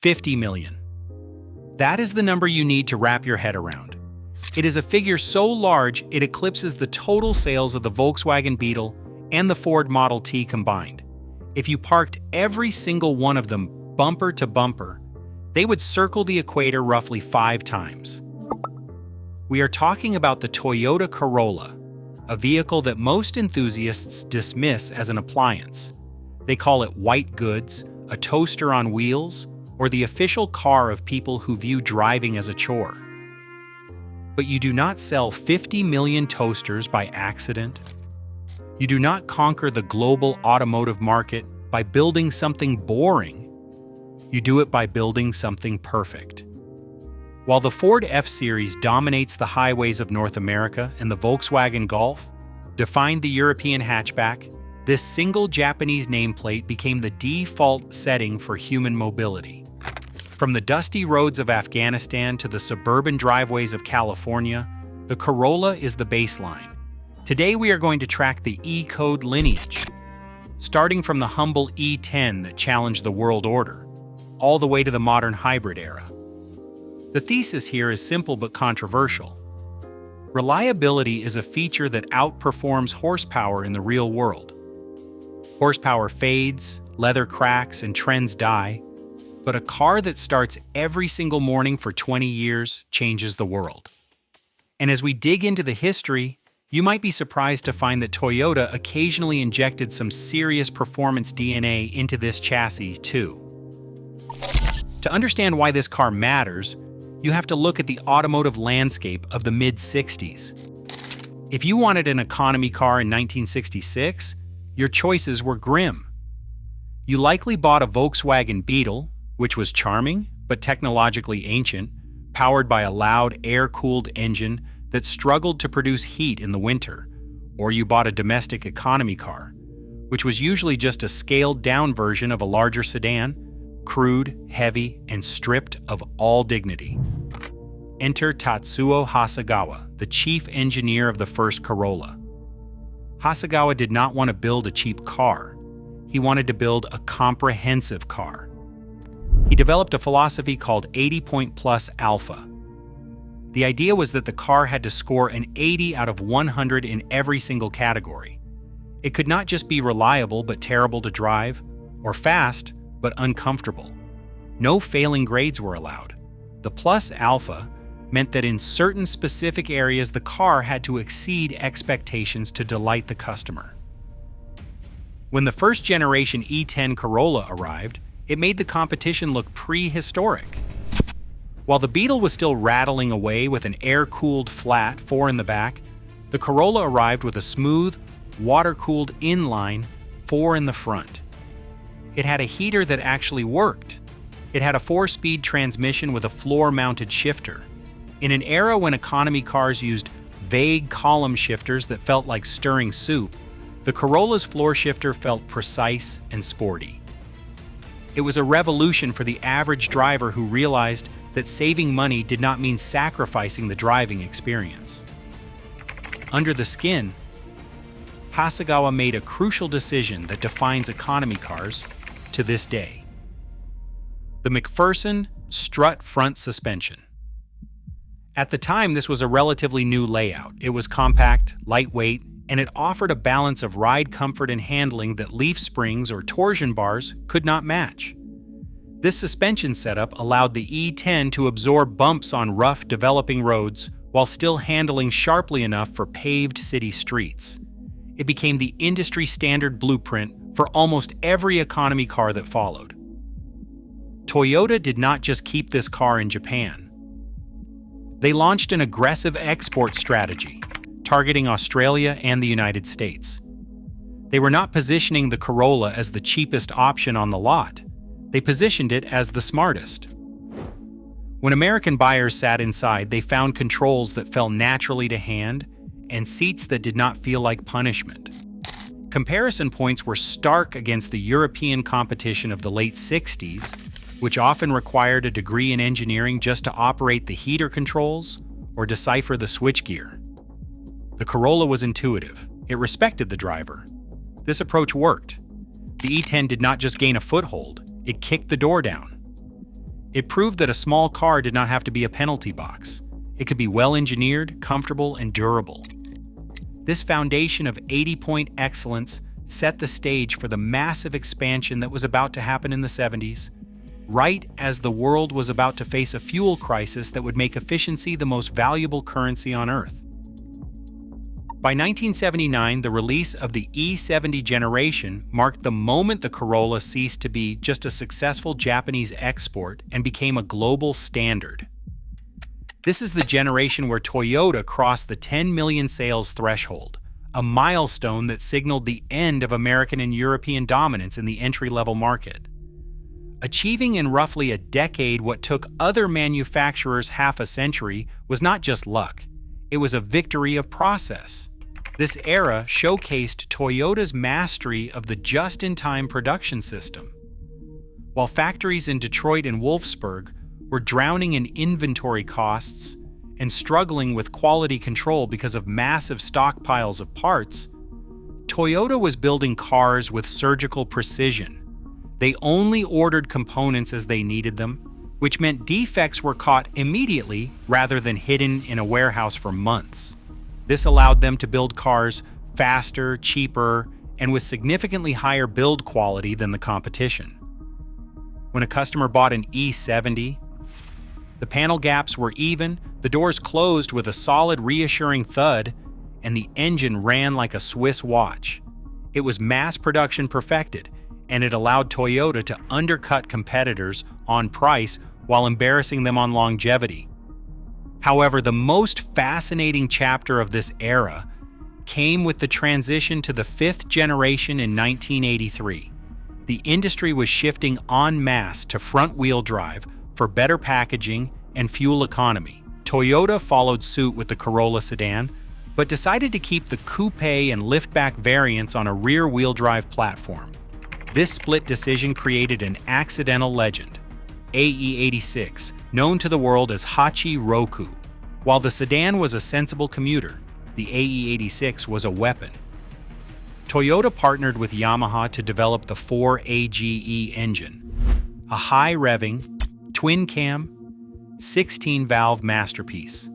50 million. That is the number you need to wrap your head around. It is a figure so large it eclipses the total sales of the Volkswagen Beetle and the Ford Model T combined. If you parked every single one of them bumper to bumper, they would circle the equator roughly 5 times. We are talking about the Toyota Corolla, a vehicle that most enthusiasts dismiss as an appliance. They call it white goods, a toaster on wheels, or the official car of people who view driving as a chore. But you do not sell 50 million toasters by accident. You do not conquer the global automotive market by building something boring. You do it by building something perfect. While the Ford F-Series dominates the highways of North America and the Volkswagen Golf defined the European hatchback, this single Japanese nameplate became the default setting for human mobility. From the dusty roads of Afghanistan to the suburban driveways of California, the Corolla is the baseline. Today we are going to track the E-code lineage, starting from the humble E10 that challenged the world order, all the way to the modern hybrid era. The thesis here is simple but controversial. Reliability is a feature that outperforms horsepower in the real world. Horsepower fades, leather cracks, and trends die, but a car that starts every single morning for 20 years changes the world. And as we dig into the history, you might be surprised to find that Toyota occasionally injected some serious performance DNA into this chassis too. To understand why this car matters, you have to look at the automotive landscape of the mid-60s. If you wanted an economy car in 1966, your choices were grim. You likely bought a Volkswagen Beetle, which was charming but technologically ancient, powered by a loud air-cooled engine that struggled to produce heat in the winter, or you bought a domestic economy car, which was usually just a scaled-down version of a larger sedan, crude, heavy, and stripped of all dignity. Enter Tatsuo Hasegawa, the chief engineer of the first Corolla. Hasegawa did not want to build a cheap car. He wanted to build a comprehensive car. He developed a philosophy called 80 Point Plus Alpha. The idea was that the car had to score an 80 out of 100 in every single category. It could not just be reliable but terrible to drive, or fast but uncomfortable. No failing grades were allowed. The Plus Alpha meant that in certain specific areas the car had to exceed expectations to delight the customer. When the first generation E10 Corolla arrived, it made the competition look prehistoric. While the Beetle was still rattling away with an air-cooled flat 4 in the back, the Corolla arrived with a smooth, water-cooled inline 4 in the front. It had a heater that actually worked. It had a 4-speed transmission with a floor-mounted shifter. In an era when economy cars used vague column shifters that felt like stirring soup, the Corolla's floor shifter felt precise and sporty. It was a revolution for the average driver who realized that saving money did not mean sacrificing the driving experience. Under the skin, Hasegawa made a crucial decision that defines economy cars to this day. The McPherson strut front suspension. At the time, this was a relatively new layout. It was compact, lightweight, and it offered a balance of ride comfort and handling that leaf springs or torsion bars could not match. This suspension setup allowed the E10 to absorb bumps on rough, developing roads while still handling sharply enough for paved city streets. It became the industry standard blueprint for almost every economy car that followed. Toyota did not just keep this car in Japan. They launched an aggressive export strategy, targeting Australia and the United States. They were not positioning the Corolla as the cheapest option on the lot. They positioned it as the smartest. When American buyers sat inside, they found controls that fell naturally to hand and seats that did not feel like punishment. Comparison points were stark against the European competition of the late 60s, which often required a degree in engineering just to operate the heater controls or decipher the switchgear. The Corolla was intuitive. It respected the driver. This approach worked. The E10 did not just gain a foothold, it kicked the door down. It proved that a small car did not have to be a penalty box. It could be well-engineered, comfortable, and durable. This foundation of 80-point excellence set the stage for the massive expansion that was about to happen in the 70s, right as the world was about to face a fuel crisis that would make efficiency the most valuable currency on Earth. By 1979, the release of the E70 generation marked the moment the Corolla ceased to be just a successful Japanese export and became a global standard. This is the generation where Toyota crossed the 10 million sales threshold, a milestone that signaled the end of American and European dominance in the entry-level market. Achieving in roughly a decade what took other manufacturers half a century was not just luck. It was a victory of process. This era showcased Toyota's mastery of the just-in-time production system. While factories in Detroit and Wolfsburg were drowning in inventory costs and struggling with quality control because of massive stockpiles of parts, Toyota was building cars with surgical precision. They only ordered components as they needed them, which meant defects were caught immediately rather than hidden in a warehouse for months. This allowed them to build cars faster, cheaper, and with significantly higher build quality than the competition. When a customer bought an E70, the panel gaps were even, the doors closed with a solid, reassuring thud, and the engine ran like a Swiss watch. It was mass production perfected, and it allowed Toyota to undercut competitors on price while embarrassing them on longevity. However, the most fascinating chapter of this era came with the transition to the fifth generation in 1983. The industry was shifting en masse to front-wheel drive for better packaging and fuel economy. Toyota followed suit with the Corolla sedan, but decided to keep the coupe and liftback variants on a rear-wheel drive platform. This split decision created an accidental legend, AE86, known to the world as Hachi-Roku. While the sedan was a sensible commuter, the AE86 was a weapon. Toyota partnered with Yamaha to develop the 4AGE engine, a high-revving, twin-cam, 16-valve masterpiece.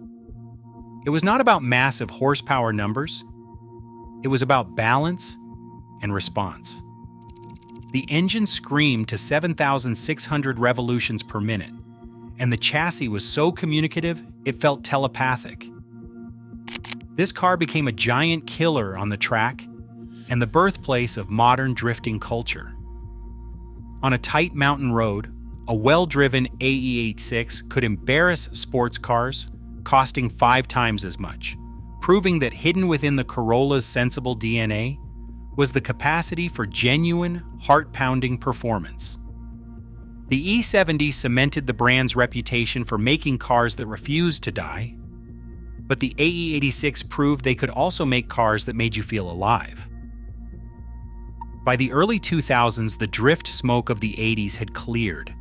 It was not about massive horsepower numbers. It was about balance and response. The engine screamed to 7,600 revolutions per minute, and the chassis was so communicative it felt telepathic. This car became a giant killer on the track and the birthplace of modern drifting culture. On a tight mountain road, a well-driven AE86 could embarrass sports cars, costing 5 times as much, proving that hidden within the Corolla's sensible DNA was the capacity for genuine, heart-pounding performance. The E70 cemented the brand's reputation for making cars that refused to die, but the AE86 proved they could also make cars that made you feel alive. By the early 2000s, the drift smoke of the 80s had cleared.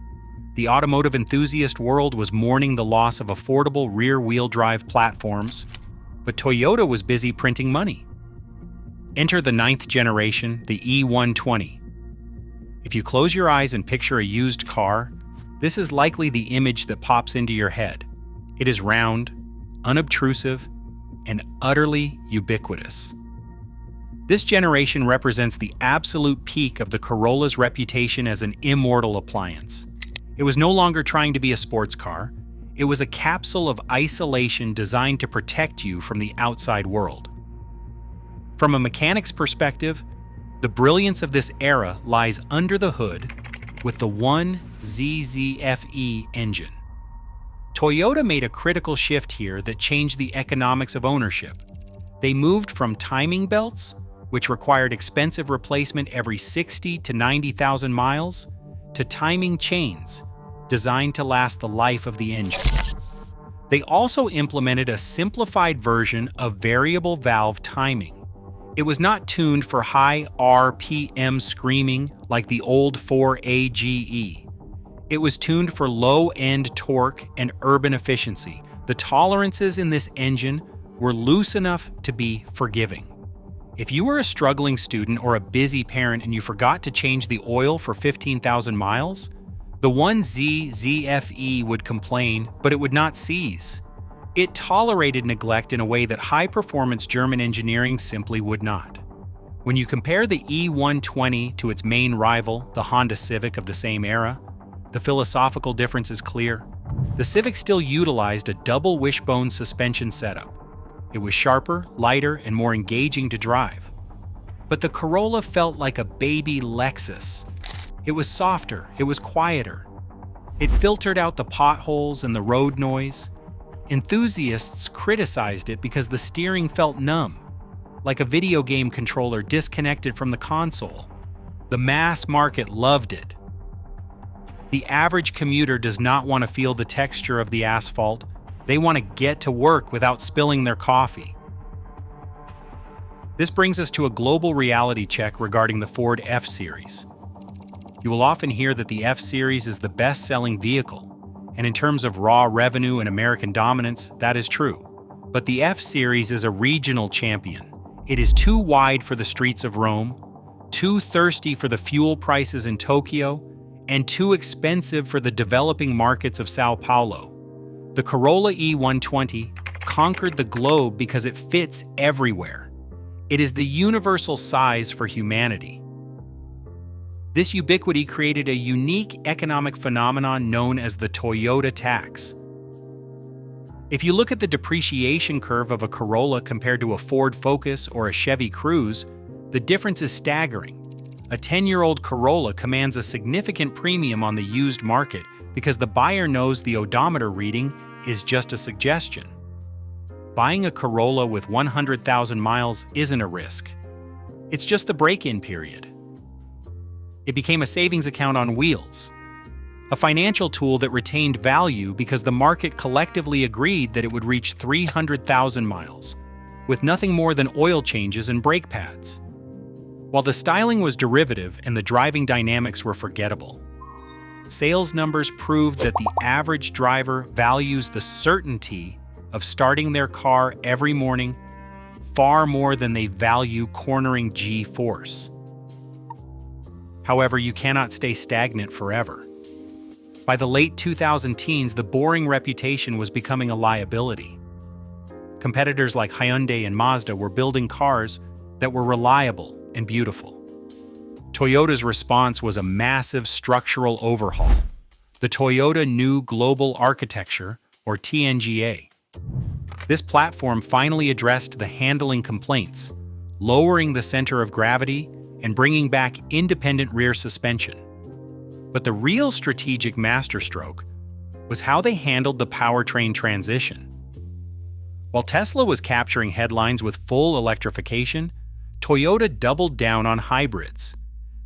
The automotive enthusiast world was mourning the loss of affordable rear-wheel drive platforms, but Toyota was busy printing money. Enter the 9th generation, the E120. If you close your eyes and picture a used car, this is likely the image that pops into your head. It is round, unobtrusive, and utterly ubiquitous. This generation represents the absolute peak of the Corolla's reputation as an immortal appliance. It was no longer trying to be a sports car. It was a capsule of isolation designed to protect you from the outside world. From a mechanic's perspective, the brilliance of this era lies under the hood with the 1ZZFE engine. Toyota made a critical shift here that changed the economics of ownership. They moved from timing belts, which required expensive replacement every 60 to 90,000 miles, to timing chains, designed to last the life of the engine. They also implemented a simplified version of variable valve timing. It was not tuned for high RPM screaming like the old 4AGE. It was tuned for low-end torque and urban efficiency. The tolerances in this engine were loose enough to be forgiving. If you were a struggling student or a busy parent and you forgot to change the oil for 15,000 miles, The 1ZZFE would complain, but it would not seize. It tolerated neglect in a way that high-performance German engineering simply would not. When you compare the E120 to its main rival, the Honda Civic of the same era, the philosophical difference is clear. The Civic still utilized a double wishbone suspension setup. It was sharper, lighter, and more engaging to drive. But the Corolla felt like a baby Lexus. It was softer, it was quieter. It filtered out the potholes and the road noise. Enthusiasts criticized it because the steering felt numb, like a video game controller disconnected from the console. The mass market loved it. The average commuter does not want to feel the texture of the asphalt. They want to get to work without spilling their coffee. This brings us to a global reality check regarding the Ford F-Series. You will often hear that the F-Series is the best-selling vehicle, and in terms of raw revenue and American dominance, that is true. But the F-Series is a regional champion. It is too wide for the streets of Rome, too thirsty for the fuel prices in Tokyo, and too expensive for the developing markets of Sao Paulo. The Corolla E120 conquered the globe because it fits everywhere. It is the universal size for humanity. This ubiquity created a unique economic phenomenon known as the Toyota tax. If you look at the depreciation curve of a Corolla compared to a Ford Focus or a Chevy Cruze, the difference is staggering. A 10-year-old Corolla commands a significant premium on the used market because the buyer knows the odometer reading is just a suggestion. Buying a Corolla with 100,000 miles isn't a risk. It's just the break-in period. It became a savings account on wheels, a financial tool that retained value because the market collectively agreed that it would reach 300,000 miles, with nothing more than oil changes and brake pads. While the styling was derivative and the driving dynamics were forgettable, sales numbers proved that the average driver values the certainty of starting their car every morning far more than they value cornering G-force. However, you cannot stay stagnant forever. By the late 2010s, the boring reputation was becoming a liability. Competitors like Hyundai and Mazda were building cars that were reliable and beautiful. Toyota's response was a massive structural overhaul, the Toyota New Global Architecture, or TNGA. This platform finally addressed the handling complaints, lowering the center of gravity and bringing back independent rear suspension. But the real strategic masterstroke was how they handled the powertrain transition. While Tesla was capturing headlines with full electrification, Toyota doubled down on hybrids.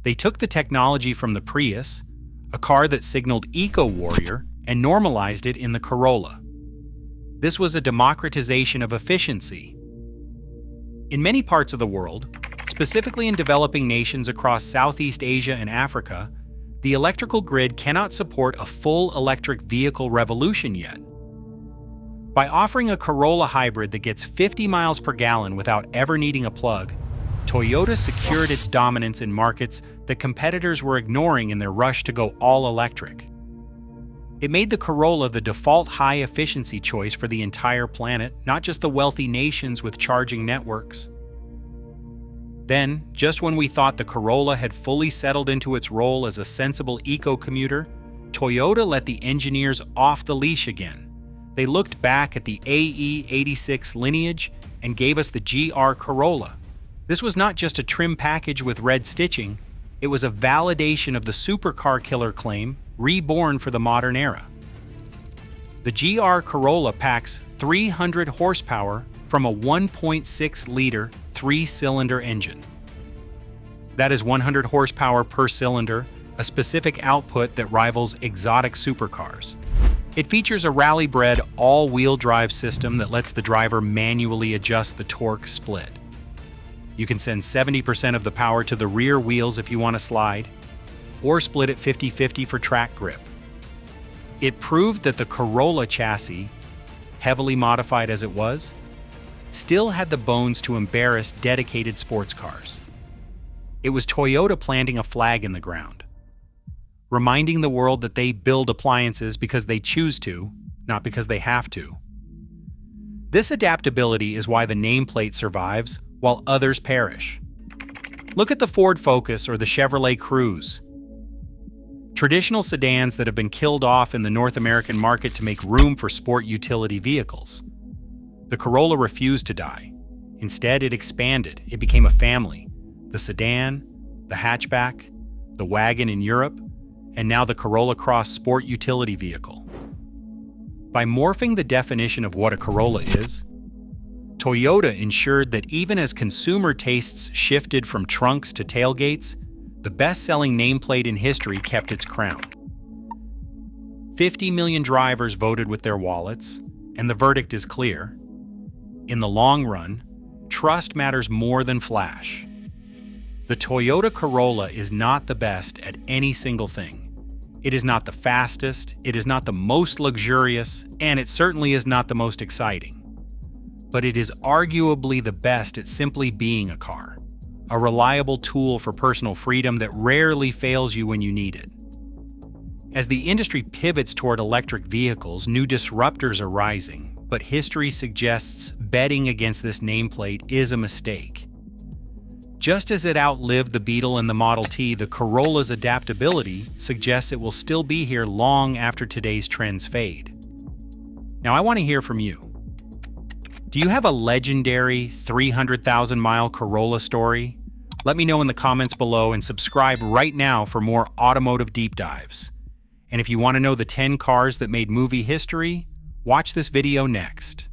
They took the technology from the Prius, a car that signaled eco-warrior, and normalized it in the Corolla. This was a democratization of efficiency. In many parts of the world, specifically in developing nations across Southeast Asia and Africa, the electrical grid cannot support a full electric vehicle revolution yet. By offering a Corolla hybrid that gets 50 miles per gallon without ever needing a plug, Toyota secured its dominance in markets that competitors were ignoring in their rush to go all-electric. It made the Corolla the default high-efficiency choice for the entire planet, not just the wealthy nations with charging networks. Then, just when we thought the Corolla had fully settled into its role as a sensible eco-commuter, Toyota let the engineers off the leash again. They looked back at the AE86 lineage and gave us the GR Corolla. This was not just a trim package with red stitching, it was a validation of the supercar killer claim, reborn for the modern era. The GR Corolla packs 300 horsepower from a 1.6-liter three-cylinder engine. That is 100 horsepower per cylinder, a specific output that rivals exotic supercars. It features a rally-bred all-wheel drive system that lets the driver manually adjust the torque split. You can send 70% of the power to the rear wheels if you want to slide, or split it 50-50 for track grip. It proved that the Corolla chassis, heavily modified as it was, still had the bones to embarrass dedicated sports cars. It was Toyota planting a flag in the ground. reminding the world that they build appliances because they choose to, not because they have to. This adaptability is why the nameplate survives while others perish. Look at the Ford Focus or the Chevrolet Cruze. Traditional sedans that have been killed off in the North American market to make room for sport utility vehicles. The Corolla refused to die. Instead, it expanded. It became a family. The sedan, the hatchback, the wagon in Europe, and now the Corolla Cross sport utility vehicle. By morphing the definition of what a Corolla is, Toyota ensured that even as consumer tastes shifted from trunks to tailgates, the best-selling nameplate in history kept its crown. 50 million drivers voted with their wallets, and the verdict is clear. In the long run, trust matters more than flash. The Toyota Corolla is not the best at any single thing. It is not the fastest, it is not the most luxurious, and it certainly is not the most exciting. But it is arguably the best at simply being a car, a reliable tool for personal freedom that rarely fails you when you need it. As the industry pivots toward electric vehicles, new disruptors are rising, but history suggests betting against this nameplate is a mistake. Just as it outlived the Beetle and the Model T, the Corolla's adaptability suggests it will still be here long after today's trends fade. Now, I want to hear from you. Do you have a legendary 300,000-mile Corolla story? Let me know in the comments below and subscribe right now for more automotive deep dives. And if you want to know the 10 cars that made movie history, watch this video next.